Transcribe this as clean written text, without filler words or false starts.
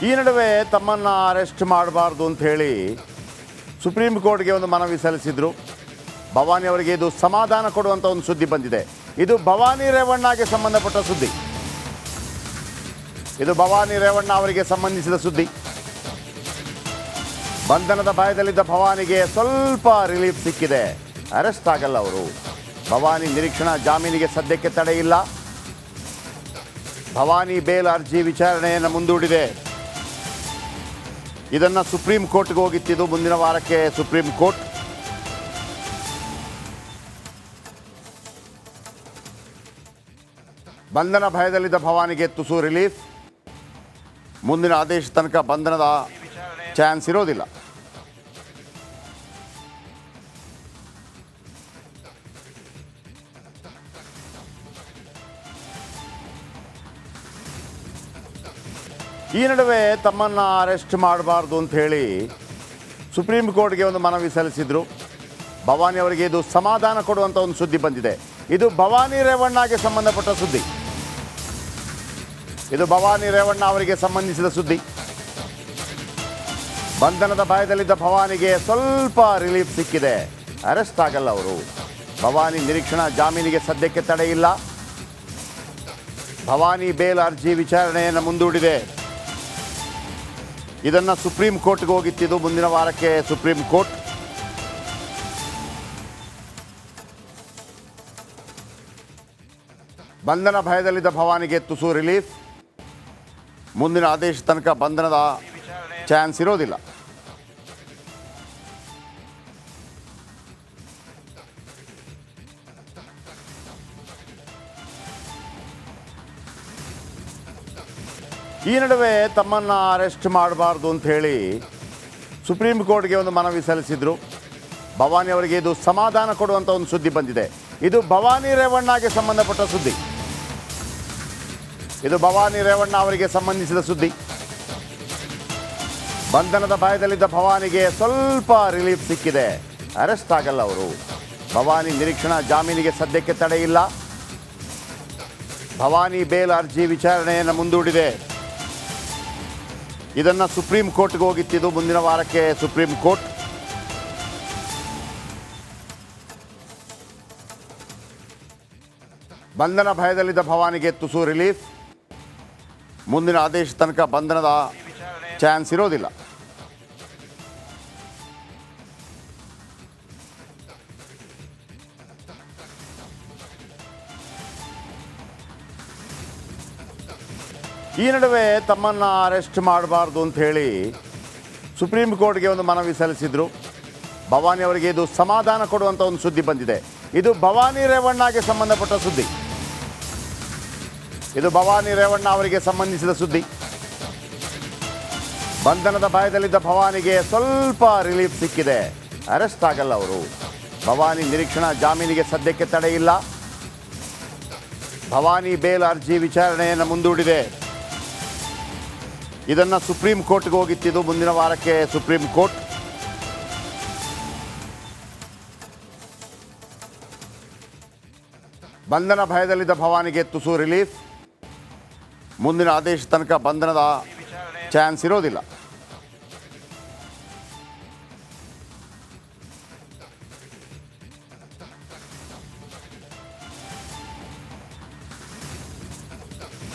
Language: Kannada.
ಈ ನಡುವೆ ತಮ್ಮನ್ನು ಅರೆಸ್ಟ್ ಮಾಡಬಾರ್ದು ಅಂತ ಹೇಳಿ ಸುಪ್ರೀಂ ಕೋರ್ಟ್ಗೆ ಒಂದು ಮನವಿ ಸಲ್ಲಿಸಿದ್ರು. ಭವಾನಿ ಅವರಿಗೆ ಇದು ಸಮಾಧಾನ ಕೊಡುವಂಥ ಒಂದು ಸುದ್ದಿ ಬಂದಿದೆ. ಇದು ಭವಾನಿ ರೇವಣ್ಣಗೆ ಸಂಬಂಧಪಟ್ಟ ಸುದ್ದಿ. ಇದು ಭವಾನಿ ರೇವಣ್ಣ ಅವರಿಗೆ ಸಂಬಂಧಿಸಿದ ಸುದ್ದಿ. ಬಂಧನದ ಭಯದಲ್ಲಿದ್ದ ಭವಾನಿಗೆ ಸ್ವಲ್ಪ ರಿಲೀಫ್ ಸಿಕ್ಕಿದೆ. ಅರೆಸ್ಟ್ ಆಗಲ್ಲ ಅವರು. ಭವಾನಿ ನಿರೀಕ್ಷಣಾ ಜಾಮೀನಿಗೆ ಸದ್ಯಕ್ಕೆ ತಡೆ ಇಲ್ಲ. ಭವಾನಿ ಬೇಲ್ ಅರ್ಜಿ ವಿಚಾರಣೆಯನ್ನು ಮುಂದೂಡಿದೆ. ಇದನ್ನು ಸುಪ್ರೀಂ ಕೋರ್ಟ್ಗೆ ಹೋಗಿತ್ತಿದ್ದು ಮುಂದಿನ ವಾರಕ್ಕೆ ಸುಪ್ರೀಂ ಕೋರ್ಟ್. ಬಂಧನ ಭಯದಲ್ಲಿದ್ದ ಭವಾನಿಗೆ ತುಸು ರಿಲೀಫ್. ಮುಂದಿನ ಆದೇಶ ತನಕ ಬಂಧನದ ಚಾನ್ಸ್ ಇರೋದಿಲ್ಲ. ಈ ನಡುವೆ ತಮ್ಮನ್ನು ಅರೆಸ್ಟ್ ಮಾಡಬಾರ್ದು ಅಂತ ಹೇಳಿ ಸುಪ್ರೀಂ ಕೋರ್ಟ್ಗೆ ಒಂದು ಮನವಿ ಸಲ್ಲಿಸಿದ್ರು. ಭವಾನಿ ಅವರಿಗೆ ಇದು ಸಮಾಧಾನ ಕೊಡುವಂಥ ಒಂದು ಸುದ್ದಿ ಬಂದಿದೆ. ಇದು ಭವಾನಿ ರೇವಣ್ಣಗೆ ಸಂಬಂಧಪಟ್ಟ ಸುದ್ದಿ. ಇದು ಭವಾನಿ ರೇವಣ್ಣ ಅವರಿಗೆ ಸಂಬಂಧಿಸಿದ ಸುದ್ದಿ. ಬಂಧನದ ಭಯದಲ್ಲಿದ್ದ ಭವಾನಿಗೆ ಸ್ವಲ್ಪ ರಿಲೀಫ್ ಸಿಕ್ಕಿದೆ. ಅರೆಸ್ಟ್ ಆಗಲ್ಲ ಅವರು. ಭವಾನಿ ನಿರೀಕ್ಷಣಾ ಜಾಮೀನಿಗೆ ಸದ್ಯಕ್ಕೆ ತಡೆ ಇಲ್ಲ. ಭವಾನಿ ಬೇಲ್ ಅರ್ಜಿ ವಿಚಾರಣೆಯನ್ನು ಮುಂದೂಡಿದೆ. ಇದನ್ನು ಸುಪ್ರೀಂ ಕೋರ್ಟ್ಗೆ ಹೋಗಿತ್ತಿದ್ದು ಮುಂದಿನ ವಾರಕ್ಕೆ ಸುಪ್ರೀಂ ಕೋರ್ಟ್. ಬಂಧನ ಭಯದಲ್ಲಿದ್ದ ಭವಾನಿಗೆ ತುಸು ರಿಲೀಫ್. ಮುಂದಿನ ಆದೇಶ ತನಕ ಬಂಧನದ ಚಾನ್ಸ್ ಇರೋದಿಲ್ಲ. ಈ ನಡುವೆ ತಮ್ಮನ್ನು ಅರೆಸ್ಟ್ ಮಾಡಬಾರ್ದು ಅಂತ ಹೇಳಿ ಸುಪ್ರೀಂ ಕೋರ್ಟ್ಗೆ ಒಂದು ಮನವಿ ಸಲ್ಲಿಸಿದ್ರು. ಭವಾನಿ ಅವರಿಗೆ ಇದು ಸಮಾಧಾನ ಕೊಡುವಂಥ ಒಂದು ಸುದ್ದಿ ಬಂದಿದೆ. ಇದು ಭವಾನಿ ರೇವಣ್ಣಗೆ ಸಂಬಂಧಪಟ್ಟ ಸುದ್ದಿ. ಇದು ಭವಾನಿ ರೇವಣ್ಣ ಅವರಿಗೆ ಸಂಬಂಧಿಸಿದ ಸುದ್ದಿ. ಬಂಧನದ ಭಯದಲ್ಲಿದ್ದ ಭವಾನಿಗೆ ಸ್ವಲ್ಪ ರಿಲೀಫ್ ಸಿಕ್ಕಿದೆ. ಅರೆಸ್ಟ್ ಆಗಲ್ಲ ಅವರು. ಭವಾನಿ ನಿರೀಕ್ಷಣಾ ಜಾಮೀನಿಗೆ ಸದ್ಯಕ್ಕೆ ತಡೆ ಇಲ್ಲ. ಭವಾನಿ ಬೇಲ್ ಅರ್ಜಿ ವಿಚಾರಣೆಯನ್ನು ಮುಂದೂಡಿದೆ. ಇದನ್ನು ಸುಪ್ರೀಂ ಕೋರ್ಟ್ಗೆ ಹೋಗಿತ್ತಿದ್ದು ಮುಂದಿನ ವಾರಕ್ಕೆ ಸುಪ್ರೀಂ ಕೋರ್ಟ್. ಬಂಧನ ಭಯದಲ್ಲಿದ್ದ ಭವಾನಿಗೆ ತುಸು ರಿಲೀಫ್. ಮುಂದಿನ ಆದೇಶ ತನಕ ಬಂಧನದ ಚಾನ್ಸ್ ಇರೋದಿಲ್ಲ. ಈ ನಡುವೆ ತಮ್ಮನ್ನು ಅರೆಸ್ಟ್ ಮಾಡಬಾರ್ದು ಅಂತ ಹೇಳಿ ಸುಪ್ರೀಂ ಕೋರ್ಟ್ಗೆ ಒಂದು ಮನವಿ ಸಲ್ಲಿಸಿದ್ರು. ಭವಾನಿ ಅವರಿಗೆ ಇದು ಸಮಾಧಾನ ಕೊಡುವಂಥ ಒಂದು ಸುದ್ದಿ ಬಂದಿದೆ. ಇದು ಭವಾನಿ ರೇವಣ್ಣಗೆ ಸಂಬಂಧಪಟ್ಟ ಸುದ್ದಿ. ಇದು ಭವಾನಿ ರೇವಣ್ಣ ಅವರಿಗೆ ಸಂಬಂಧಿಸಿದ ಸುದ್ದಿ. ಬಂಧನದ ಭಯದಲ್ಲಿದ್ದ ಭವಾನಿಗೆ ಸ್ವಲ್ಪ ರಿಲೀಫ್ ಸಿಕ್ಕಿದೆ. ಅರೆಸ್ಟ್ ಆಗಲ್ಲ ಅವರು. ಭವಾನಿ ನಿರೀಕ್ಷಣಾ ಜಾಮೀನಿಗೆ ಸದ್ಯಕ್ಕೆ ತಡೆ ಇಲ್ಲ. ಭವಾನಿ ಬೇಲ್ ಅರ್ಜಿ ವಿಚಾರಣೆಯನ್ನು ಮುಂದೂಡಿದೆ. ಇದನ್ನು ಸುಪ್ರೀಂ ಕೋರ್ಟ್ಗೆ ಹೋಗಿತ್ತಿದ್ದು ಮುಂದಿನ ವಾರಕ್ಕೆ ಸುಪ್ರೀಂ ಕೋರ್ಟ್. ಬಂಧನ ಭಯದಲ್ಲಿದ್ದ ಭವಾನಿಗೆ ತುಸು ರಿಲೀಫ್. ಮುಂದಿನ ಆದೇಶ ತನಕ ಬಂಧನದ ಚಾನ್ಸ್ ಇರೋದಿಲ್ಲ.